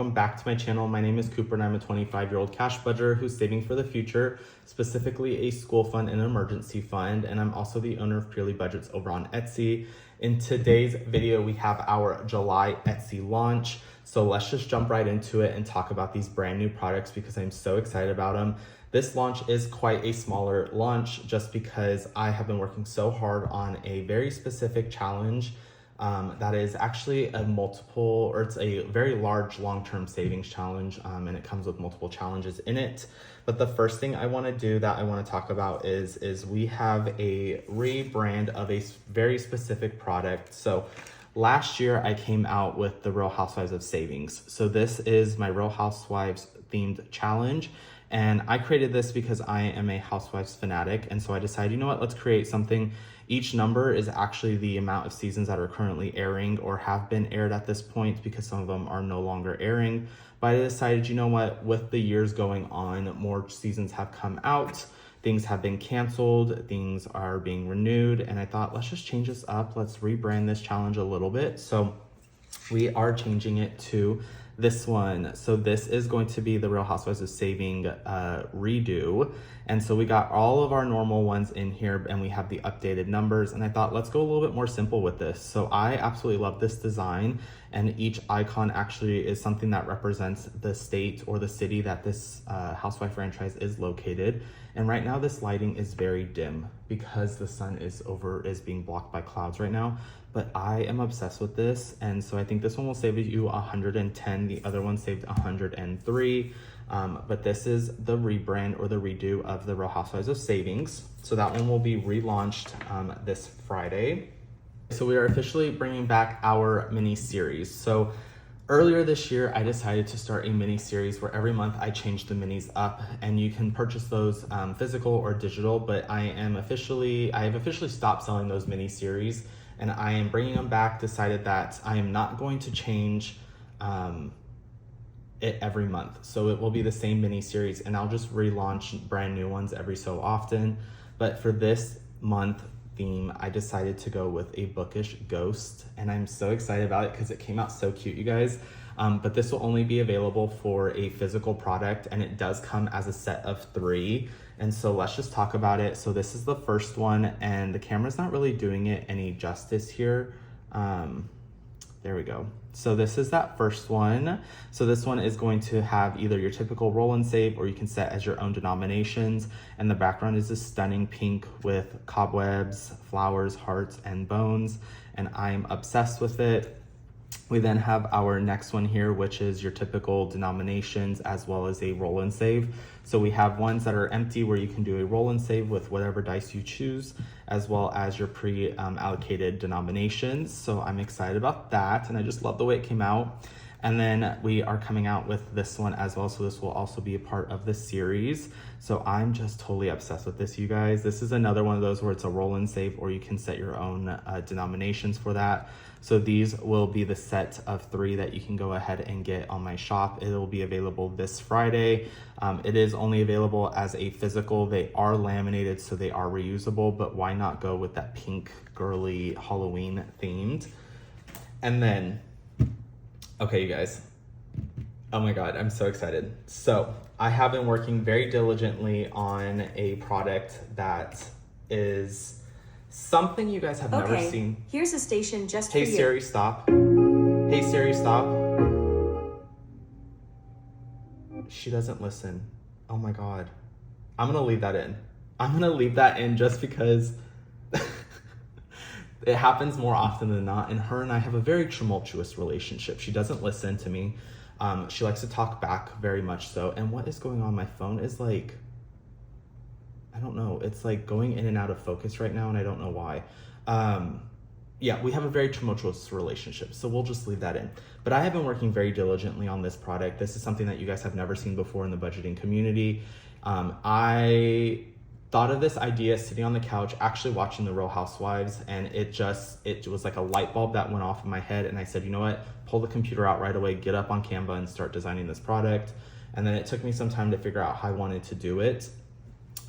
welcome back to my channel. My name is Cooper and I'm a 25-year-old cash budgeter who's saving for the future, specifically a school fund and an emergency fund. And I'm also the owner of Purely Budgets over on Etsy. In today's video, we have our July Etsy launch. So let's just jump right into it and talk about these brand new products because I'm so excited about them. This launch is quite a smaller launch just because I have been working so hard on a very specific challenge that is actually it's a very large long-term savings challenge, and it comes with multiple challenges in it. But the first thing I want to do that I want to talk about is we have a rebrand of a very specific product. So last year I came out with the Real Housewives of Savings. So this is my Real Housewives themed challenge. And I created this because I am a Housewives fanatic. And so I decided, you know what, let's create something. Each number is actually the amount of seasons that are currently airing or have been aired at this point because some of them are no longer airing. But I decided, you know what, with the years going on, more seasons have come out, things have been canceled, things are being renewed. And I thought, let's just change this up. Let's rebrand this challenge a little bit. So we are changing it to this one. So this is going to be the Real Housewives of Saving redo. And so we got all of our normal ones in here and we have the updated numbers. And I thought, let's go a little bit more simple with this. So I absolutely love this design. And each icon actually is something that represents the state or the city that this housewife franchise is located. And right now this lighting is very dim because the sun is being blocked by clouds right now. But I am obsessed with this. And so I think this one will save you 110. The other one saved 103. But this is the rebrand or the redo of the Real Housewives of Savings. So that one will be relaunched this Friday. So we are officially bringing back our mini series. So earlier this year, I decided to start a mini series where every month I change the minis up, and you can purchase those physical or digital, but I have officially stopped selling those mini series and I am bringing them back, decided that I am not going to change it every month. So it will be the same mini series and I'll just relaunch brand new ones every so often. But for this month theme, I decided to go with a bookish ghost and I'm so excited about it because it came out so cute, you guys. But this will only be available for a physical product and it does come as a set of 3. And so let's just talk about it. So this is the first one and the camera's not really doing it any justice here. There we go. So this is that first one. So this one is going to have either your typical roll and save or you can set as your own denominations. And the background is this stunning pink with cobwebs, flowers, hearts, and bones. And I'm obsessed with it. We then have our next one here, which is your typical denominations as well as a roll and save. So we have ones that are empty where you can do a roll and save with whatever dice you choose, as well as your pre-allocated denominations. So I'm excited about that. And I just love the way it came out. And then we are coming out with this one as well. So this will also be a part of the series. So I'm just totally obsessed with this, you guys. This is another one of those where it's a roll and save or you can set your own denominations for that. So these will be the set of 3 that you can go ahead and get on my shop. It will be available this Friday. It is only available as a physical. They are laminated, so they are reusable, but why not go with that pink girly Halloween themed? And then, okay, you guys, oh my God, I'm so excited. So I have been working very diligently on a product that is something you guys have never seen. Here's a station just for you. Hey Siri, stop. Hey Siri, stop. She doesn't listen. Oh my God. I'm gonna leave that in. I'm gonna leave that in just because it happens more often than not. And her and I have a very tumultuous relationship. She doesn't listen to me. She likes to talk back very much so. And what is going on? My phone is like, I don't know. It's like going in and out of focus right now and I don't know why. Yeah, we have a very tumultuous relationship, so we'll just leave that in. But I have been working very diligently on this product. This is something that you guys have never seen before in the budgeting community. I thought of this idea sitting on the couch, actually watching The Real Housewives, and it was like a light bulb that went off in my head, and I said, you know what, pull the computer out right away, get up on Canva and start designing this product. And then it took me some time to figure out how I wanted to do it.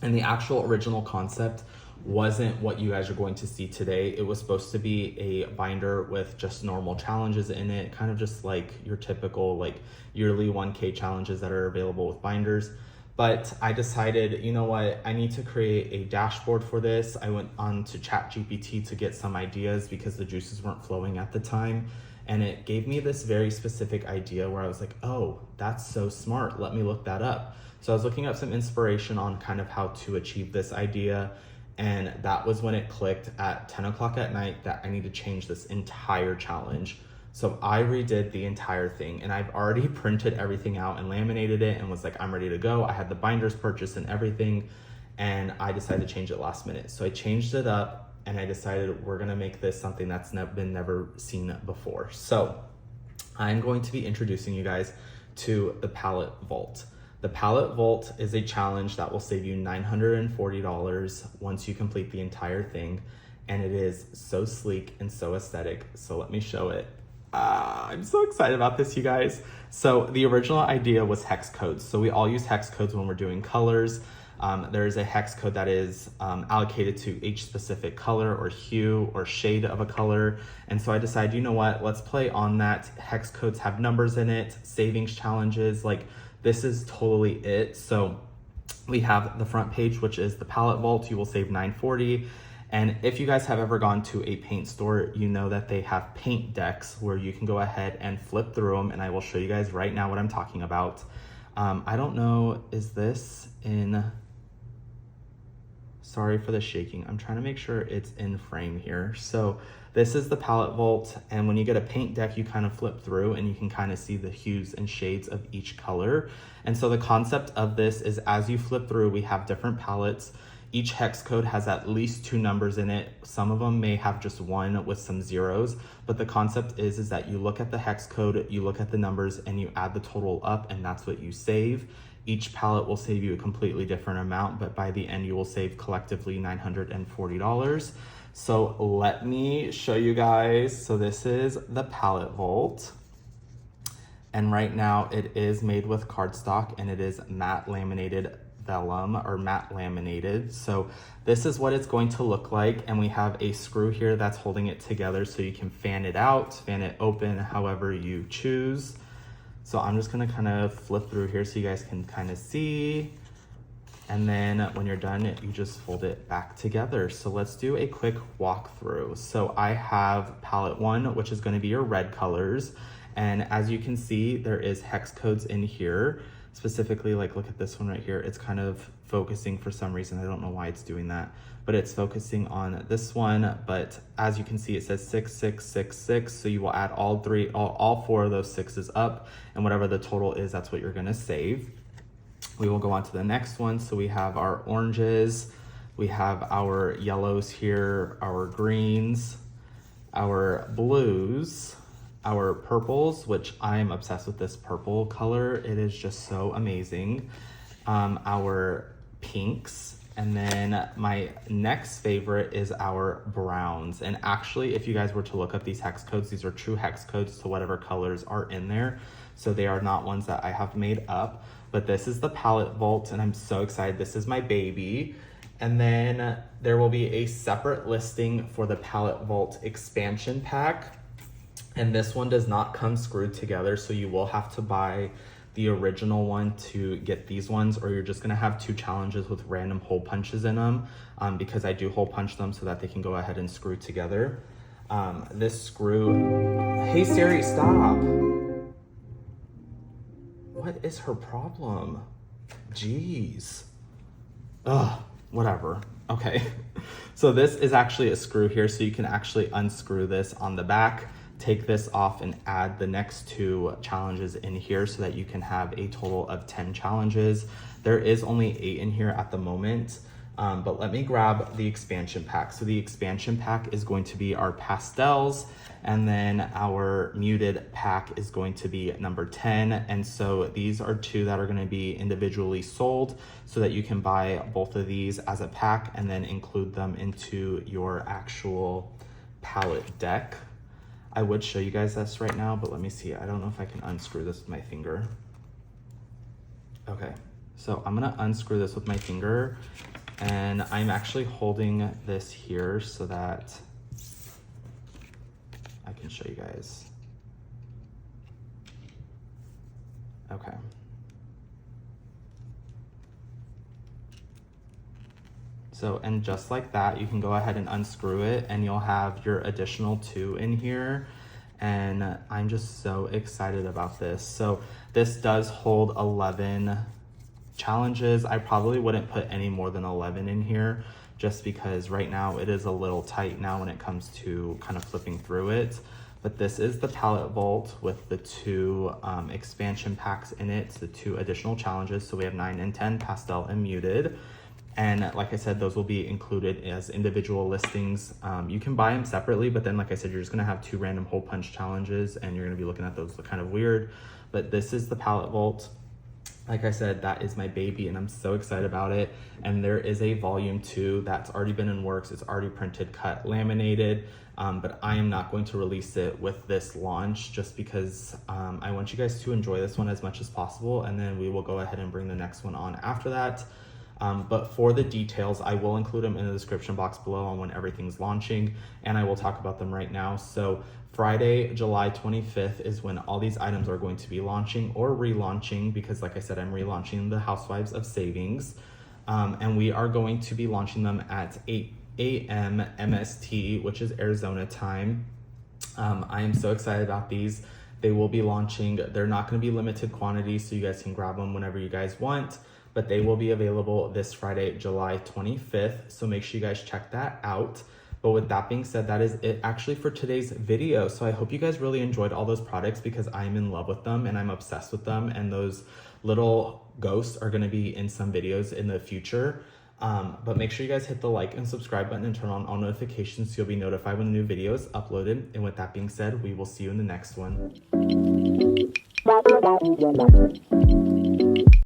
And the actual original concept wasn't what you guys are going to see today. It was supposed to be a binder with just normal challenges in it, kind of just like your typical like yearly 1K challenges that are available with binders. But I decided, you know what, I need to create a dashboard for this. I went on to ChatGPT to get some ideas because the juices weren't flowing at the time. And it gave me this very specific idea where I was like, oh, that's so smart. Let me look that up. So I was looking up some inspiration on kind of how to achieve this idea. And that was when it clicked at 10 o'clock at night that I need to change this entire challenge. So I redid the entire thing, and I've already printed everything out and laminated it and was like, I'm ready to go. I had the binders purchased and everything, and I decided to change it last minute. So I changed it up, and I decided we're gonna make this something that's never seen before. So I'm going to be introducing you guys to the Pallet Vault. The Pallet Vault is a challenge that will save you $940 once you complete the entire thing. And it is so sleek and so aesthetic. So let me show it. I'm so excited about this, you guys. So the original idea was hex codes. So we all use hex codes when we're doing colors. There is a hex code that is allocated to each specific color or hue or shade of a color. And so I decided, you know what, let's play on that. Hex codes have numbers in it, savings challenges, like this is totally it. So we have the front page, which is the Pallet Vault. You will save $940. And if you guys have ever gone to a paint store, you know that they have paint decks where you can go ahead and flip through them. And I will show you guys right now what I'm talking about. I don't know, is this in, sorry for the shaking. I'm trying to make sure it's in frame here. So this is the Pallet Vault. And when you get a paint deck, you kind of flip through and you can kind of see the hues and shades of each color. And so the concept of this is as you flip through, we have different palettes. Each hex code has at least 2 numbers in it. Some of them may have just 1 with some zeros, but the concept is that you look at the hex code, you look at the numbers, and you add the total up, and that's what you save. Each palette will save you a completely different amount, but by the end you will save collectively $940. So let me show you guys. So this is the Pallet Vault. And right now it is made with cardstock and it is matte laminated vellum or matte laminated. So this is what it's going to look like. And we have a screw here that's holding it together so you can fan it out, fan it open, however you choose. So I'm just gonna kind of flip through here so you guys can kind of see. And then when you're done, you just fold it back together. So let's do a quick walkthrough. So I have palette 1, which is going to be your red colors. And as you can see, there is hex codes in here. Specifically, like look at this one right here. It's kind of focusing for some reason. I don't know why it's doing that, but it's focusing on this one. But as you can see, it says 6666. So you will add all 4 of those 6s up, and whatever the total is, that's what you're going to save. We will go on to the next one. So we have our oranges, we have our yellows here, our greens, our blues, our purples, which I'm obsessed with this purple color. It is just so amazing. Our pinks, and then my next favorite is our browns. And actually, if you guys were to look up these hex codes, these are true hex codes to whatever colors are in there. So they are not ones that I have made up. But this is the Pallet Vault, and I'm so excited. This is my baby. And then there will be a separate listing for the Pallet Vault expansion pack. And this one does not come screwed together, so you will have to buy the original one to get these ones, or you're just gonna have 2 challenges with random hole punches in them, because I do hole punch them so that they can go ahead and screw together. This screw, hey Siri, stop. What is her problem? Jeez. Ugh, whatever. Okay. So this is actually a screw here, so you can actually unscrew this on the back, take this off and add the next 2 challenges in here so that you can have a total of 10 challenges. There is only 8 in here at the moment, but let me grab the expansion pack. So the expansion pack is going to be our pastels, and then our muted pack is going to be number 10. And so these are 2 that are going to be individually sold so that you can buy both of these as a pack and then include them into your actual palette deck. I would show you guys this right now, but let me see. I don't know if I can unscrew this with my finger. Okay, so I'm gonna unscrew this with my finger, And I'm actually holding this here so that I can show you guys. Okay. So, and just like that, you can go ahead and unscrew it and you'll have your additional 2 in here. And I'm just so excited about this. So this does hold 11 challenges. I probably wouldn't put any more than 11 in here just because right now it is a little tight now when it comes to kind of flipping through it. But this is the Pallet Vault with the 2 expansion packs in it, the 2 additional challenges. So we have 9 and 10, pastel and muted. And like I said, those will be included as individual listings. You can buy them separately, but then like I said, you're just gonna have 2 random hole punch challenges and you're gonna be looking at those kind of weird. But this is the Pallet Vault. Like I said, that is my baby and I'm so excited about it. And there is a volume 2 that's already been in works. It's already printed, cut, laminated, but I am not going to release it with this launch just because I want you guys to enjoy this one as much as possible. And then we will go ahead and bring the next one on after that. But for the details, I will include them in the description box below on when everything's launching, and I will talk about them right now. So Friday, July 25th is when all these items are going to be launching or relaunching because like I said, I'm relaunching the Housewives of Savings. And we are going to be launching them at 8 a.m. MST, which is Arizona time. I am so excited about these. They will be launching. They're not going to be limited quantities, so you guys can grab them whenever you guys want. But they will be available this Friday, July 25th. So make sure you guys check that out. But with that being said, that is it actually for today's video. So I hope you guys really enjoyed all those products because I'm in love with them and I'm obsessed with them. And those little ghosts are gonna be in some videos in the future. But make sure you guys hit the like and subscribe button and turn on all notifications so you'll be notified when the new video is uploaded. And with that being said, we will see you in the next one.